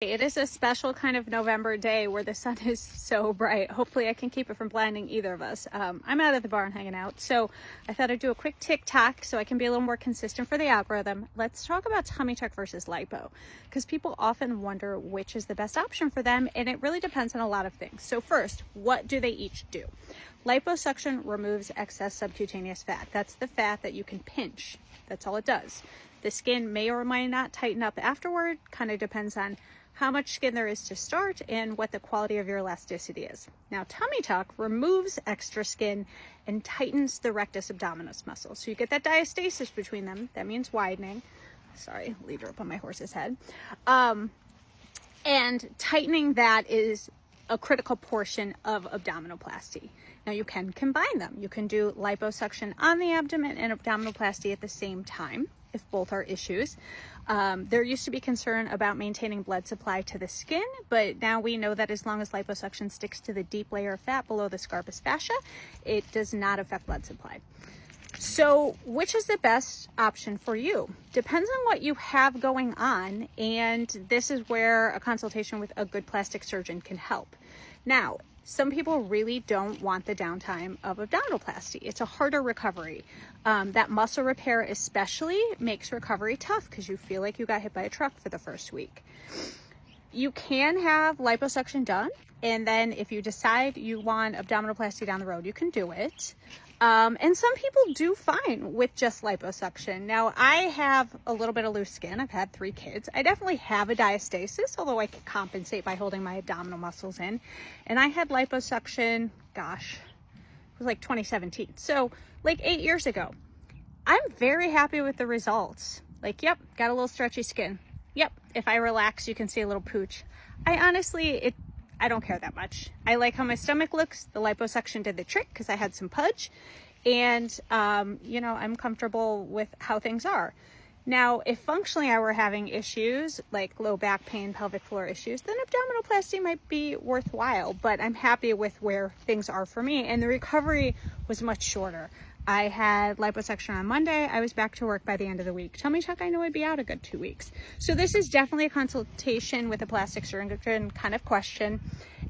It is a special kind of November day where the sun is so bright. Hopefully I can keep it from blinding either of us. I'm out at the barn hanging out, so I thought I'd do a quick TikTok so I can be a little more consistent for the algorithm. Let's talk about tummy tuck versus lipo, because people often wonder which is the best option for them, and it really depends on a lot of things. So first, what do they each do? Liposuction removes excess subcutaneous fat. That's the fat that you can pinch. That's all it does. The skin may or may not tighten up afterward, kind of depends on how much skin there is to start and what the quality of your elasticity is. Now, tummy tuck removes extra skin and tightens the rectus abdominis muscle. So you get that diastasis between them. That means widening. Sorry, leader up on my horse's head. And tightening that is a critical portion of abdominoplasty. Now you can combine them. You can do liposuction on the abdomen and abdominoplasty at the same time if both are issues. There used to be concern about maintaining blood supply to the skin, but now we know that as long as liposuction sticks to the deep layer of fat below the scapus fascia, it does not affect blood supply. So which is the best option for you? Depends on what you have going on, and this is where a consultation with a good plastic surgeon can help. Now, some people really don't want the downtime of abdominoplasty. It's a harder recovery. That muscle repair especially makes recovery tough because you feel like you got hit by a truck for the first week. You can have liposuction done, and then if you decide you want abdominoplasty down the road, you can do it. And some people do fine with just liposuction. Now, I have a little bit of loose skin. I've had 3 kids. I definitely have a diastasis, although I can compensate by holding my abdominal muscles in. And I had liposuction, gosh, it was like 2017. So like 8 years ago. I'm very happy with the results. Like, yep, got a little stretchy skin. Yep, if I relax, you can see a little pooch. I don't care that much. I like how my stomach looks. The liposuction did the trick because I had some pudge, and you know, I'm comfortable with how things are. Now, if functionally I were having issues like low back pain, pelvic floor issues, then abdominoplasty might be worthwhile, but I'm happy with where things are for me, and the recovery was much shorter. I had liposuction on Monday. I was back to work by the end of the week. Tummy tuck, I know I'd be out a good 2 weeks. So this is definitely a consultation with a plastic surgeon kind of question,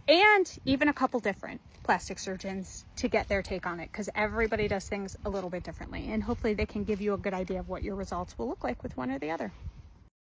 and even a couple different plastic surgeons to get their take on it, because everybody does things a little bit differently, and hopefully they can give you a good idea of what your results will look like with one or the other.